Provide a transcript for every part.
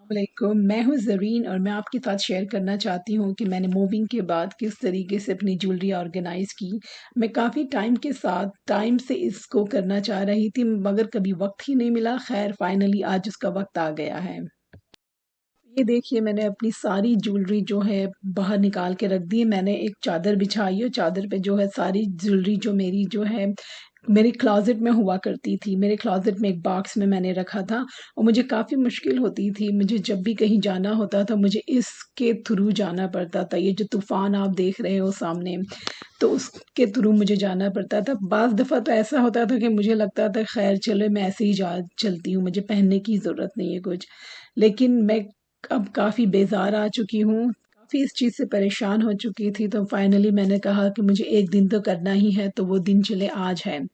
वालेकुम, मैं हूँ ज़रीन और मैं आपके साथ शेयर करना चाहती हूँ कि मैंने मूविंग के बाद किस तरीके से अपनी ज्वेलरी ऑर्गेनाइज़ की। मैं काफ़ी टाइम से इसको करना चाह रही थी मगर कभी वक़्त ही नहीं मिला। ख़ैर फाइनली आज उसका वक़्त आ गया है। ये देखिए मैंने अपनी सारी ज्वेलरी जो है बाहर निकाल के रख दी है। मैंने एक चादर बिछाई है, चादर पे जो है सारी ज्वेलरी जो मेरी जो है मेरे क्लॉज़ेट में हुआ करती थी। मेरे क्लॉज़ेट में एक बॉक्स में मैंने रखा था और मुझे काफ़ी मुश्किल होती थी। मुझे जब भी कहीं जाना होता था मुझे इसके थ्रू जाना पड़ता था। ये जो तूफ़ान आप देख रहे हो सामने, तो उसके थ्रू मुझे जाना पड़ता था। बाज़ दफ़ा तो ऐसा होता था कि मुझे लगता था ख़ैर चलो मैं ऐसे ही जा चलती हूँ, मुझे पहनने की ज़रूरत नहीं है कुछ। लेकिन मैं अब काफ़ी बेज़ार आ चुकी हूँ, काफ़ी इस चीज़ से परेशान हो चुकी थी, तो फाइनली मैंने कहा कि मुझे एक दिन तो करना ही है, तो वो दिन चले आज है।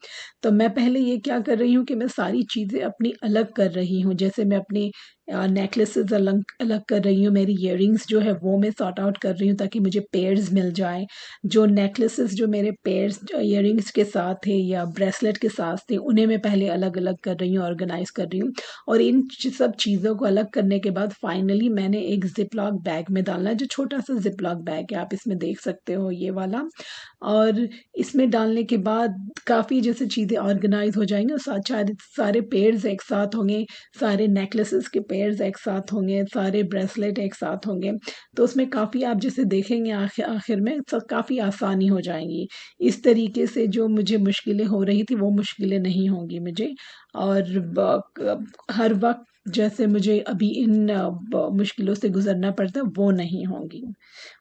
तो मैं पहले ये क्या कर रही हूँ कि मैं सारी चीज़ें अपनी अलग कर रही हूँ, जैसे मैं अपनी नेकलेसेस अलग अलग कर रही हूँ, मेरी इयररिंग्स जो है वो मैं सॉर्ट आउट कर रही हूँ ताकि मुझे पेयर्स मिल जाएँ। जो नेकलेसेस जो मेरे पेयर्स इयररिंग्स के साथ थे या ब्रेसलेट के साथ थे, उन्हें मैं पहले अलग-अलग कर रही हूँ, ऑर्गेनाइज़ कर रही हूँ। और इन सब चीज़ों को अलग करने के बाद फाइनली मैंने एक ज़िप-लॉक बैग में डालना है, जो छोटा-सा ज़िप-लॉक बैग है, आप इसमें देख सकते हो ये वाला। और इसमें डालने के बाद काफ़ी जैसे चीज़ें ऑर्गेनाइज़ हो जाएँगी और सारे पेयर्स एक साथ होंगे, सारे नेकलेसेस के पेयर्स एक साथ होंगे, सारे ब्रेसलेट एक साथ होंगे। तो उसमें काफ़ी आप जैसे देखेंगे आखिर में काफ़ी आसानी हो जाएँगी। इस तरीके से जो मुझे मुश्किलें हो रही थी, वो मुश्किलें नहीं होंगी मुझे। और हर वक़्त जैसे मुझे अभी इन मुश्किलों से गुज़रना पड़ता है, वो नहीं होंगी।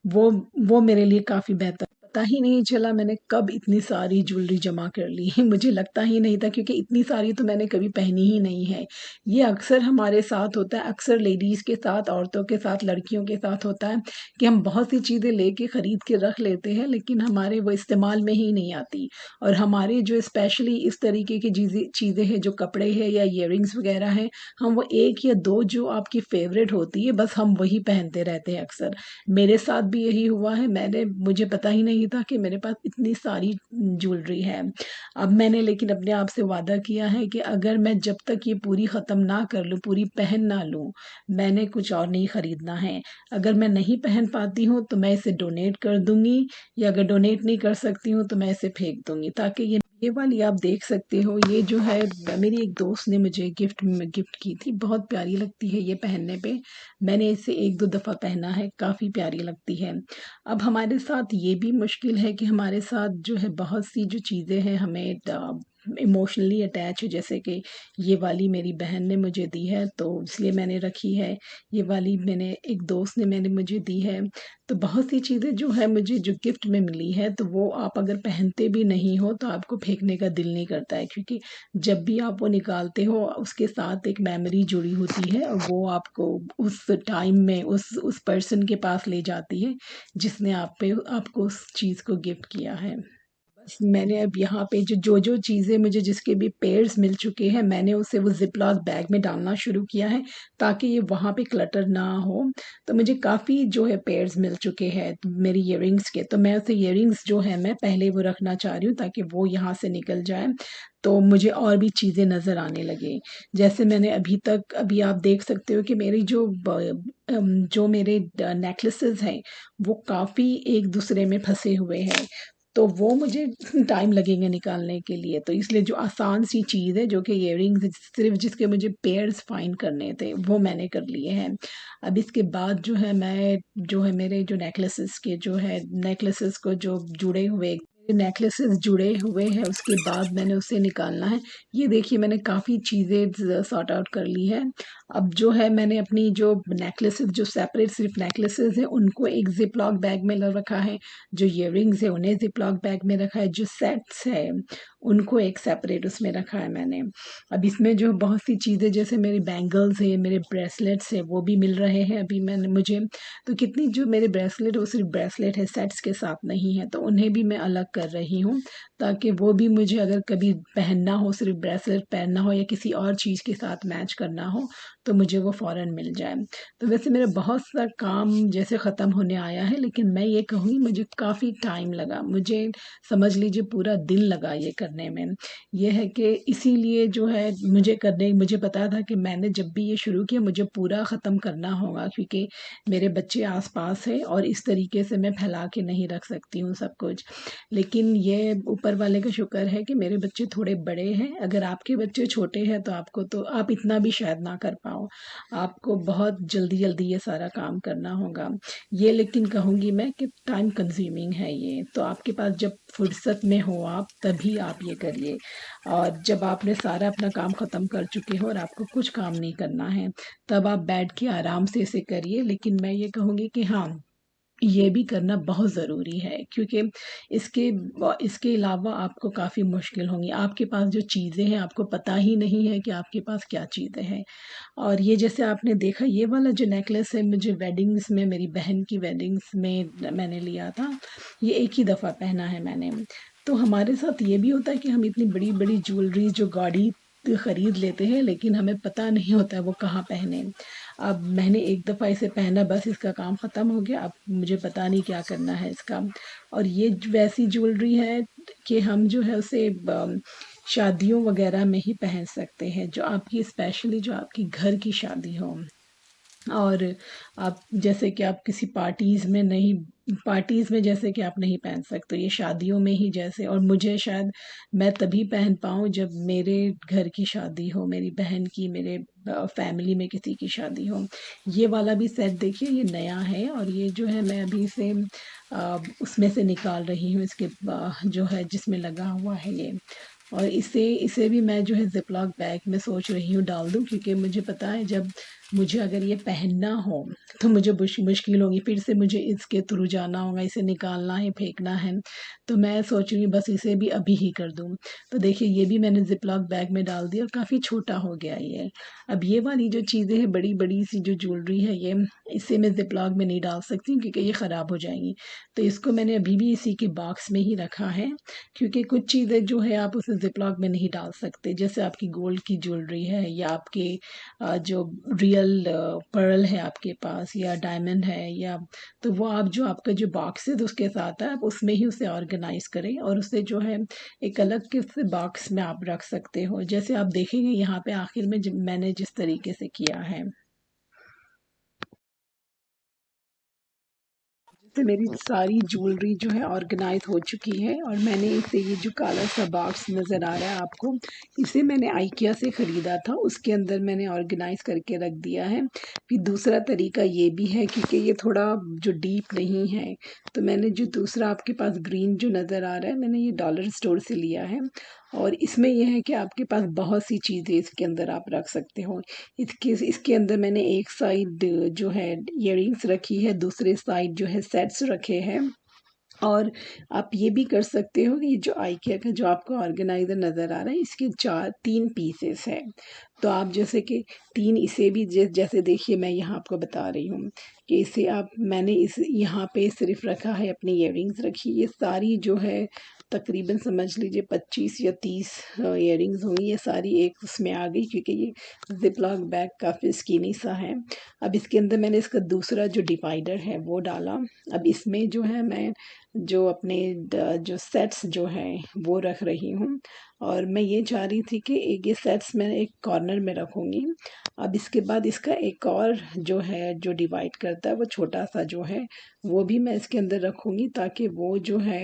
वो वो मेरे लिए काफ़ी बेहतर पता ही नहीं चला मैंने कब इतनी सारी ज्वेलरी जमा कर ली। मुझे लगता ही नहीं था क्योंकि इतनी सारी तो मैंने कभी पहनी ही नहीं है। ये अक्सर हमारे साथ होता है, अक्सर लेडीज़ के साथ, औरतों के साथ, लड़कियों के साथ होता है कि हम बहुत सी चीज़ें लेके खरीद के रख लेते हैं, लेकिन हमारे वो इस्तेमाल में ही नहीं आती। और हमारे जो स्पेशली इस तरीके की चीज़ें हैं, जो कपड़े हैं या इयररिंग्स वग़ैरह हैं, हम वो 1 या 2 जो आपकी फ़ेवरेट होती है, बस हम वही पहनते रहते हैं अक्सर। मेरे साथ भी यही हुआ है, मुझे पता ही नहीं था कि मेरे पास इतनी सारी ज्वेलरी है। अब मैंने लेकिन अपने आप से वादा किया है कि अगर मैं जब तक ये पूरी ख़त्म ना कर लूँ, पूरी पहन ना लूँ, मैंने कुछ और नहीं खरीदना है। अगर मैं नहीं पहन पाती हूँ, तो मैं इसे डोनेट कर दूँगी या अगर डोनेट नहीं कर सकती हूँ, तो मैं इसे फेंक दूँगी ताकि ये वाली आप देख सकते हो, ये जो है मेरी एक दोस्त ने मुझे गिफ्ट की थी, बहुत प्यारी लगती है ये पहनने पे। मैंने इसे 1-2 दफ़ा पहना है, काफ़ी प्यारी लगती है। अब हमारे साथ ये भी मुश्किल है कि हमारे साथ जो है बहुत सी जो चीज़ें हैं हमें इमोशनली अटैच है, जैसे कि ये वाली मेरी बहन ने मुझे दी है, तो इसलिए मैंने रखी है। ये वाली मैंने एक दोस्त ने मुझे दी है। तो बहुत सी चीज़ें जो है मुझे जो गिफ्ट में मिली है, तो वो आप अगर पहनते भी नहीं हो, तो आपको फेंकने का दिल नहीं करता है क्योंकि जब भी आप वो निकालते हो, उसके साथ एक मेमोरी जुड़ी होती है और वो आपको उस टाइम में उस पर्सन के पास ले जाती है, जिसने आपको उस चीज़ को गिफ्ट किया है। बस मैंने अब यहाँ पे जो चीज़ें मुझे जिसके भी पेयर्स मिल चुके हैं, मैंने उसे वो ज़िप-लॉक बैग में डालना शुरू किया है, ताकि ये वहाँ पे क्लटर ना हो। तो मुझे काफ़ी जो है पेयर्स मिल चुके हैं मेरी इयररिंग्स के, तो मैं उसे इयररिंग्स जो है मैं पहले वो रखना चाह रही हूँ ताकि वो यहाँ से निकल जाए, तो मुझे और भी चीज़ें नज़र आने लगें। जैसे मैंने अभी आप देख सकते हो कि मेरी जो मेरे नेकलेसेस हैं, वो काफ़ी एक-दूसरे में फँसे हुए हैं। तो वो मुझे टाइम लगेंगे निकालने के लिए, तो इसलिए जो आसान सी चीज़ है, जो कि इयररिंग्स सिर्फ़ जिसके मुझे पेयर्स फाइंड करने थे, वो मैंने कर लिए हैं। अब इसके बाद जो है मैं जो है मेरे जो नेकलेसेस को जो जुड़े हुए नेकलेसेस जुड़े हुए हैं, उसके बाद मैंने उसे निकालना है। ये देखिए मैंने काफ़ी चीज़ें सॉर्ट आउट कर ली है। अब जो है मैंने अपनी जो नेकलेसेस जो सेपरेट सिर्फ़ नेकलेसेस हैं, उनको एक ज़िप-लॉक बैग में ल रखा है। जो इयररिंग्स है उन्हें ज़िप-लॉक बैग में रखा है, जो सेट्स है उनको एक सेपरेट उसमें रखा है मैंने। अब इसमें जो बहुत सी चीज़ें जैसे मेरी बैंगल्स हैं, मेरे ब्रेसलेट्स हैं, वो भी मिल रहे हैं अभी मैंने मुझे। तो कितनी जो मेरे ब्रेसलेट वो सिर्फ़ ब्रेसलेट है, सेट्स के साथ नहीं है, तो उन्हें भी मैं अलग कर रही हूँ ताकि वो भी मुझे अगर कभी पहनना हो, सिर्फ ब्रेसलेट पहनना हो या किसी और चीज़ के साथ मैच करना हो, तो मुझे वो फ़ौरन मिल जाए। तो वैसे मेरा बहुत सा काम जैसे ख़त्म होने आया है, लेकिन मैं ये कहूँगी मुझे काफ़ी टाइम लगा, मुझे समझ लीजिए पूरा दिन लगा ये करने में। ये है कि इसीलिए जो है मुझे पता था कि मैंने जब भी ये शुरू किया मुझे पूरा ख़त्म करना होगा, क्योंकि मेरे बच्चे आस-पास हैं और इस तरीके से मैं फैला के नहीं रख सकती हूँ सब कुछ। लेकिन ये ऊपर वाले का शुक्र है कि मेरे बच्चे थोड़े बड़े हैं, अगर आपके बच्चे छोटे हैं तो आप इतना भी शायद ना कर पाओ। आपको बहुत जल्दी-जल्दी ये सारा काम करना होगा। ये लेकिन कहूँगी मैं कि टाइम कंज्यूमिंग है ये, तो आपके पास जब फुर्सत में हो आप तभी आप ये करिए। और जब आपने सारा अपना काम ख़त्म कर चुके हो और आपको कुछ काम नहीं करना है, तब आप बैठ के आराम से इसे करिए। लेकिन मैं ये कहूँगी कि हाँ, ये भी करना बहुत ज़रूरी है, क्योंकि इसके अलावा आपको काफ़ी मुश्किल होंगी। आपके पास जो चीज़ें हैं आपको पता ही नहीं है कि आपके पास क्या चीज़ें हैं। और ये जैसे आपने देखा ये वाला जो नेकलेस है मुझे वेडिंग्स में, मेरी बहन की वेडिंग्स में मैंने लिया था। ये एक ही दफ़ा पहना है मैंने। तो हमारे साथ ये भी होता है कि हम इतनी बड़ी-बड़ी ज्वेलरी जो गॉडी खरीद लेते हैं, लेकिन हमें पता नहीं होता है वो कहाँ पहने। अब मैंने एक दफ़ा इसे पहना, बस इसका काम ख़त्म हो गया, अब मुझे पता नहीं क्या करना है इसका। और ये वैसी ज्वेलरी है कि हम जो है उसे शादियों वगैरह में ही पहन सकते हैं, जो आपकी स्पेशली जो आपकी घर की शादी हो। और आप जैसे कि आप किसी पार्टीज़ में जैसे कि आप नहीं पहन सकते, ये शादियों में ही जैसे। और मुझे शायद मैं तभी पहन पाऊँ जब मेरे घर की शादी हो, मेरी बहन की, मेरे फैमिली में किसी की शादी हो। ये वाला भी सेट देखिए, ये नया है और ये जो है मैं अभी इसे उसमें से निकाल रही हूँ, इसके जो है जिसमें लगा हुआ है ये। और इसे इसे भी मैं जो है ज़िप-लॉक बैग में सोच रही हूँ डाल दूँ, क्योंकि मुझे पता है जब मुझे अगर ये पहनना हो तो मुझे मुश्किल होगी, फिर से मुझे इसके थ्रू जाना होगा, इसे निकालना है, फेंकना है। तो मैं सोच रही हूँ बस इसे भी अभी ही कर दूँ। तो देखिए ये भी मैंने ज़िप-लॉक बैग में डाल दिया और काफ़ी छोटा हो गया ये। अब ये वाली जो चीज़ें हैं, बड़ी-बड़ी सी जो ज्वेलरी है ये, इसे मैं ज़िप-लॉक में नहीं डाल सकती हूँ क्योंकि ये ख़राब हो जाएँगी। तो इसको मैंने अभी भी इसी के बॉक्स में ही रखा है, क्योंकि कुछ चीज़ें जो है आप उसे ज़िप-लॉक में नहीं डाल सकते। जैसे आपकी गोल्ड की ज्वेलरी है या आपके जो रियल पर्ल है आपके पास या डायमंड है, या तो वो आप जो आपका जो बॉक्स है तो उसके साथ है, आप उसमें ही उसे ऑर्गेनाइज़ करें और उसे जो है एक अलग किसी बॉक्स में आप रख सकते हो। जैसे आप देखेंगे यहाँ पे आखिर में मैंने जिस तरीके से किया है। तो मेरी सारी ज्वेलरी जो है ऑर्गेनाइज हो चुकी है और मैंने इसे, ये जो काला सा बॉक्स नज़र आ रहा है आपको, इसे मैंने आइकिया से ख़रीदा था, उसके अंदर मैंने ऑर्गेनाइज करके रख दिया है। फिर दूसरा तरीका ये भी है, क्योंकि ये थोड़ा जो डीप नहीं है, तो मैंने जो दूसरा आपके पास ग्रीन जो नज़र आ रहा है, मैंने ये डॉलर स्टोर से लिया है। और इसमें यह है कि आपके पास बहुत सी चीज़ें इसके अंदर आप रख सकते हो। इसके अंदर मैंने एक साइड जो है इयररिंग्स रखी है, दूसरे साइड जो है सेट्स रखे हैं। और आप ये भी कर सकते हो कि ये जो आइकिया का जो आपको ऑर्गेनाइज़र नज़र आ रहा है, इसके 3 पीसेस हैं। तो आप जैसे कि 3 इसे भी जैसे देखिए मैं यहाँ आपको बता रही हूँ कि इसे आप, मैंने इस यहाँ पे सिर्फ़ रखा है, अपनी इयररिंग्स रखी, ये सारी जो है तकरीबन समझ लीजिए 25 या 30 इयररिंग्स होंगी, ये सारी एक उसमें आ गई, क्योंकि ये ज़िप-लॉक बैग काफ़ी स्किनी सा है। अब इसके अंदर मैंने इसका दूसरा जो डिवाइडर है वो डाला। अब इसमें जो है मैं जो अपने जो सेट्स जो हैं वो रख रही हूँ, और मैं ये चाह रही थी कि एक ये सेट्स मैं एक कॉर्नर में रखूँगी। अब इसके बाद इसका एक और जो है जो डिवाइड करता है वो छोटा सा जो है वो भी मैं इसके अंदर रखूँगी, ताकि वो जो है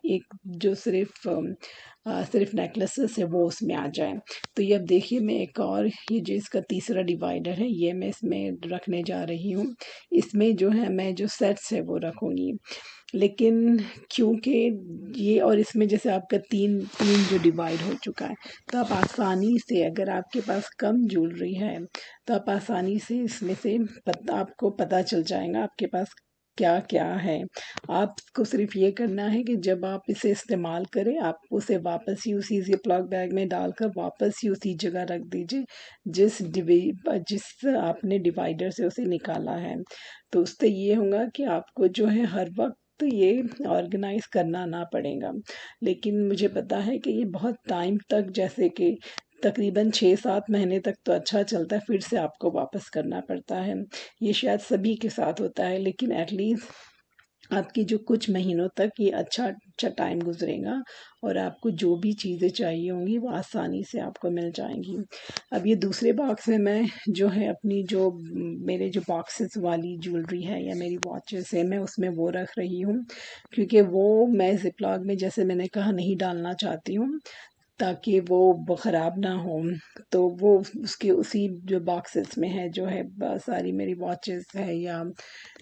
एक जो सिर्फ नेकलेसेस है वो उसमें आ जाए। तो ये अब देखिए मैं एक और, ये जो इसका तीसरा डिवाइडर है ये मैं इसमें रखने जा रही हूँ। इसमें जो है मैं जो सेट्स है वो रखूँगी। लेकिन क्योंकि ये, और इसमें जैसे आपका 3 जो डिवाइड हो चुका है, तो आप आसानी से, अगर आपके पास कम ज्वेलरी है, तो आप आसानी से इसमें से आपको पता चल जाएगा आपके पास क्या-क्या है। आपको सिर्फ़ ये करना है कि जब आप इसे इस्तेमाल करें, आप उसे वापस ही उसी ज़िप-लॉक बैग में डालकर वापस ही उसी जगह रख दीजिए, जिस आपने डिवाइडर से उसे निकाला है। तो उससे ये होगा कि आपको जो है हर वक़्त तो ये ऑर्गेनाइज़ करना ना पड़ेगा। लेकिन मुझे पता है कि ये बहुत टाइम तक, जैसे कि तकरीबन 6-7 महीने तक तो अच्छा चलता है, फिर से आपको वापस करना पड़ता है। ये शायद सभी के साथ होता है, लेकिन एटलीस्ट आपकी जो कुछ महीनों तक ये अच्छा अच्छा टाइम गुजरेगा और आपको जो भी चीज़ें चाहिए होंगी वो आसानी से आपको मिल जाएंगी। अब ये दूसरे बॉक्स में मैं जो है अपनी जो मेरे जो बॉक्सेस वाली ज्वेलरी है या मेरी वॉचेस है, मैं उसमें वो रख रही हूँ, क्योंकि वो मैं जिपलॉक में, जैसे मैंने कहा, नहीं डालना चाहती हूँ ताकि वो ख़राब ना हो। तो वो उसके उसी जो बॉक्सेस में है, जो है सारी मेरी वॉचेस है या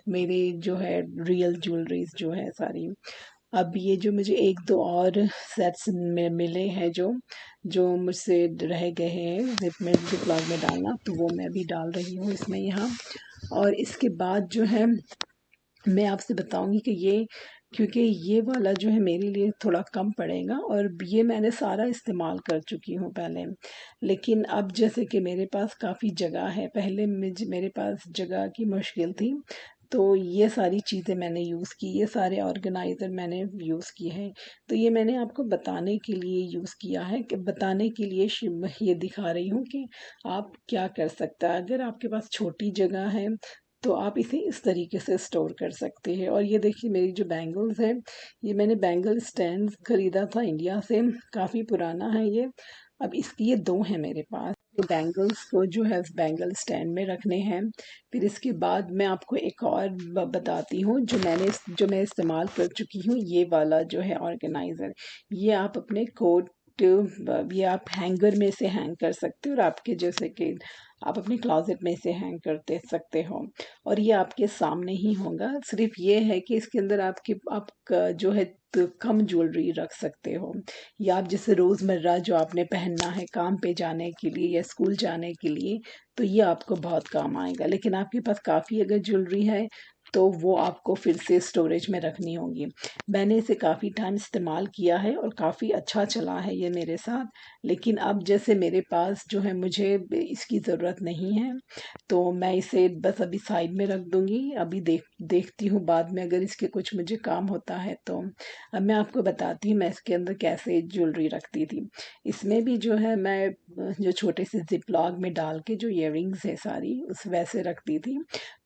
मेरी जो है रियल ज्वेलरीज जो है सारी। अब ये जो मुझे एक दो और सेट्स में मिले हैं, जो जो मुझसे रह गए हैं जिप लॉक में डालना, तो वो मैं भी डाल रही हूँ इसमें यहाँ। और इसके बाद जो है मैं आपसे बताऊंगी कि ये, क्योंकि ये वाला जो है मेरे लिए थोड़ा कम पड़ेगा और ये मैंने सारा इस्तेमाल कर चुकी हूँ पहले। लेकिन अब जैसे कि मेरे पास काफ़ी जगह है, पहले मेरे पास जगह की मुश्किल थी, तो ये सारी चीज़ें मैंने यूज़ की, ये सारे ऑर्गेनाइज़र मैंने यूज़ किए हैं। तो ये मैंने आपको बताने के लिए यूज़ किया है, कि बताने के लिए ये दिखा रही हूँ कि आप क्या कर सकता है। अगर आपके पास छोटी जगह है तो आप इसे इस तरीके से स्टोर कर सकते हैं। और ये देखिए मेरी जो बैंगल्स है, ये मैंने बैंगल स्टैंड खरीदा था इंडिया से, काफ़ी पुराना है ये। अब इसकी ये दो हैं मेरे पास। तो बैंगल्स को जो है बैंगल स्टैंड में रखने हैं। फिर इसके बाद मैं आपको एक और बताती हूँ, जो मैं इस्तेमाल कर चुकी हूँ, ये वाला जो है ऑर्गेनाइज़र। ये आप अपने कोट, ये आप हैंगर में से हैंग कर सकते हो, और आपके जैसे कि आप अपने क्लोजेट में से हैंग करते सकते हो। और ये आपके सामने ही होगा, सिर्फ ये है कि इसके अंदर आप जो है तो कम ज्वेलरी रख सकते हो, या आप जैसे रोज़मर्रा जो आपने पहनना है काम पे जाने के लिए या स्कूल जाने के लिए, तो ये आपको बहुत काम आएगा। लेकिन आपके पास काफ़ी अगर ज्वेलरी है तो वो आपको फिर से स्टोरेज में रखनी होगी। मैंने इसे काफ़ी टाइम इस्तेमाल किया है और काफ़ी अच्छा चला है ये मेरे साथ। लेकिन अब जैसे मेरे पास जो है, मुझे इसकी ज़रूरत नहीं है, तो मैं इसे बस अभी साइड में रख दूंगी। अभी देखती हूँ बाद में अगर इसके कुछ मुझे काम होता है तो। अब मैं आपको बताती हूँ मैं इसके अंदर कैसे ज्वेलरी रखती थी। इसमें भी जो है मैं जो छोटे से जिप लॉग में डाल के जो इयररिंग्स है सारी उस वैसे रखती थी।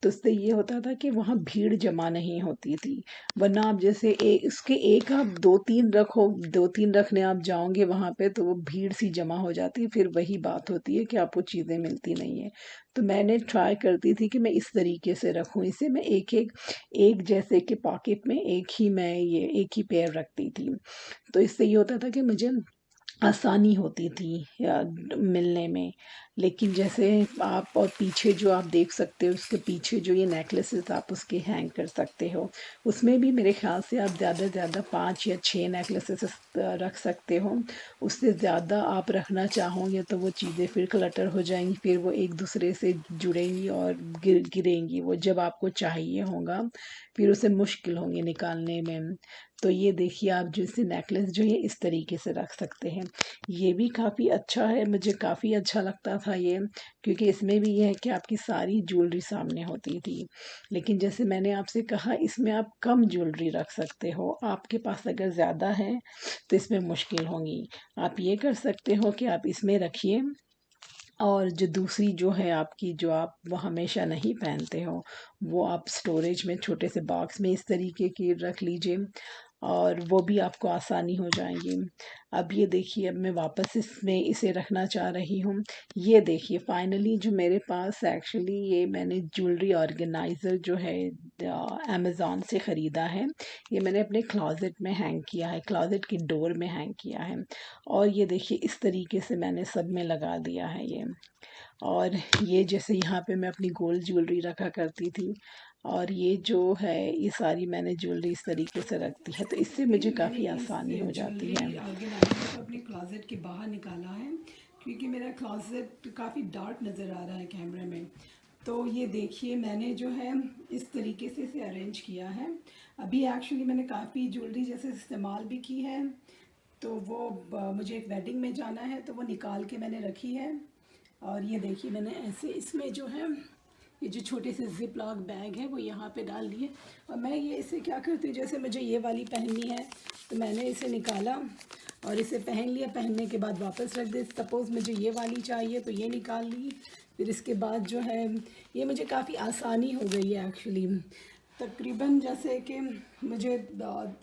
तो उससे ये होता था कि वहाँ भीड़ जमा नहीं होती थी। वरना आप जैसे उसके एक आप दो तीन रखो, दो तीन रखने आप जाओगे वहाँ पे, तो वो भीड़ सी जमा हो जाती है, फिर वही बात होती है कि आपको चीज़ें मिलती नहीं है। तो मैंने ट्राई करती थी कि मैं इस तरीके से रखूँ इसे, मैं एक एक एक जैसे कि पॉकेट में एक ही पेयर रखती थी। तो इससे ये होता था कि मुझे आसानी होती थी मिलने में। लेकिन जैसे आप, और पीछे जो आप देख सकते हो, उसके पीछे जो ये नेकलेसेस आप उसके हैंग कर सकते हो, उसमें भी मेरे ख्याल से आप ज़्यादा से ज़्यादा 5 या 6 नेकलेसेस रख सकते हो। उससे ज़्यादा आप रखना चाहोगे तो वो चीज़ें फिर क्लटर हो जाएंगी, फिर वो एक दूसरे से जुड़ेंगी और गिरेंगी, वो जब आपको चाहिए होगा फिर उसे मुश्किल होंगी निकालने में। तो ये देखिए आप जैसे नेकलेस जो है इस तरीके से रख सकते हैं। ये भी काफ़ी अच्छा है, मुझे काफ़ी अच्छा लगता था ये, क्योंकि इसमें भी ये है कि आपकी सारी ज्वेलरी सामने होती थी। लेकिन जैसे मैंने आपसे कहा, इसमें आप कम ज्वेलरी रख सकते हो, आपके पास अगर ज़्यादा है तो इसमें मुश्किल होगी। आप ये कर सकते हो कि आप इसमें रखिए, और जो दूसरी जो है आपकी, जो आप वो हमेशा नहीं पहनते हो, वो आप स्टोरेज में छोटे से बॉक्स में इस तरीके की रख लीजिए, और वो भी आपको आसानी हो जाएंगी। अब ये देखिए, अब मैं वापस इसमें इसे रखना चाह रही हूँ। ये देखिए फाइनली जो मेरे पास, एक्चुअली ये मैंने ज्वेलरी ऑर्गेनाइज़र जो है अमेज़ॉन से ख़रीदा है। ये मैंने अपने क्लोज़ेट में हैंग किया है, क्लोज़ेट की डोर में हैंग किया है। और ये देखिए इस तरीके से मैंने सब में लगा दिया है ये। और ये जैसे यहाँ पे मैं अपनी गोल्ड ज्वेलरी रखा करती थी, और ये जो है ये सारी मैंने ज्वेलरी इस तरीके से रखती है, तो इससे मुझे काफ़ी मैंने इस आसानी हो जाती है। ज्वेलरी ऑर्गेनाइजर को अपने क्लोजेट के बाहर निकाला है, क्योंकि मेरा क्लोजेट काफ़ी डार्क नज़र आ रहा है कैमरे में। तो ये देखिए मैंने जो है इस तरीके से इसे अरेंज किया है। अभी एक्चुअली मैंने काफ़ी ज्वेलरी जैसे इस्तेमाल भी की है, तो वो मुझे एक वेडिंग में जाना है तो वो निकाल के मैंने रखी है। और ये देखिए मैंने ऐसे इसमें जो है ये जो छोटे से जिप लॉक बैग है वो यहाँ पे डाल दिए। और मैं ये इसे क्या करती हूँ, जैसे मुझे ये वाली पहननी है तो मैंने इसे निकाला और इसे पहन लिया, पहनने के बाद वापस रख दे। सपोज़ मुझे ये वाली चाहिए तो ये निकाल ली। फिर इसके बाद जो है ये मुझे काफ़ी आसानी हो गई है एक्चुअली। तकरीबन जैसे कि मुझे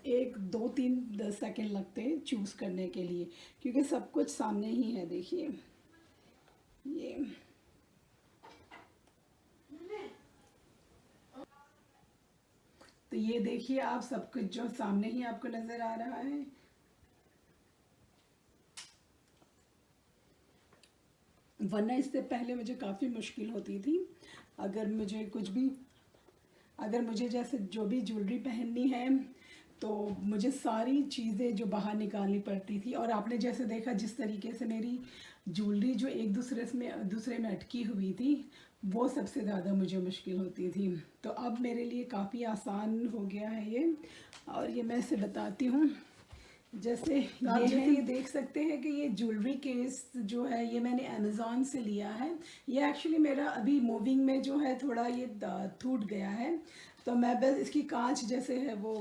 1 2 3 10 सेकंड लगते हैं चूज़ करने के लिए, क्योंकि सब कुछ सामने ही है। देखिए ये तो ये देखिए आप, सब कुछ जो सामने ही आपको नज़र आ रहा है। वरना इससे पहले मुझे काफ़ी मुश्किल होती थी। अगर मुझे कुछ भी अगर मुझे जैसे जो भी ज्वेलरी पहननी है तो मुझे सारी चीज़ें जो बाहर निकालनी पड़ती थी। और आपने जैसे देखा जिस तरीके से मेरी ज्वेलरी जो एक दूसरे में अटकी हुई थी, वो सबसे ज़्यादा मुझे मुश्किल होती थी। तो अब मेरे लिए काफ़ी आसान हो गया है ये। और ये मैं इसे बताती हूँ। जैसे ये देख सकते हैं कि ये ज्वेलरी केस जो है ये मैंने अमेज़ॉन से लिया है। ये एक्चुअली मेरा अभी मूविंग में जो है थोड़ा ये टूट गया है, तो मैं बस इसकी कांच जैसे है वो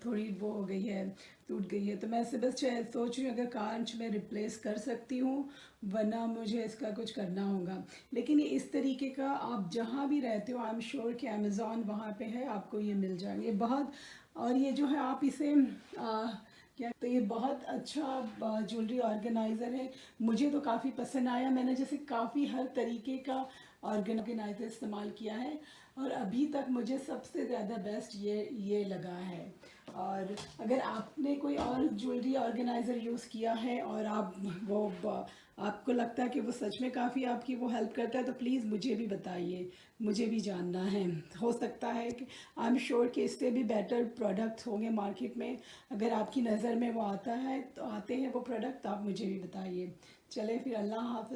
थोड़ी वो हो गई है, टूट गई है। तो मैं इसे बस सोच रही हूँ अगर कांच में रिप्लेस कर सकती हूँ, वरना मुझे इसका कुछ करना होगा। लेकिन ये इस तरीके का आप जहाँ भी रहते हो, आई एम श्योर कि अमेज़ॉन वहाँ पे है, आपको ये मिल जाएगा ये बहुत। और ये जो है आप इसे क्या, तो ये बहुत अच्छा ज्वेलरी ऑर्गेनाइज़र है। मुझे तो काफ़ी पसंद आया। मैंने जैसे काफ़ी हर तरीके का ऑर्गेनाइज़र इस्तेमाल किया है और अभी तक मुझे सबसे ज़्यादा बेस्ट ये लगा है। और अगर आपने कोई और ज्वेलरी ऑर्गेनाइज़र यूज़ किया है और आप आपको लगता है कि वो सच में काफ़ी आपकी वो हेल्प करता है, तो प्लीज़ मुझे भी बताइए, मुझे भी जानना है। हो सकता है कि आई एम श्योर कि इससे भी बेटर प्रोडक्ट्स होंगे मार्केट में। अगर आपकी नज़र में वो आता है तो आते हैं वो प्रोडक्ट, तो आप मुझे भी बताइए। चले फिर, अल्लाह हाफ़िज़।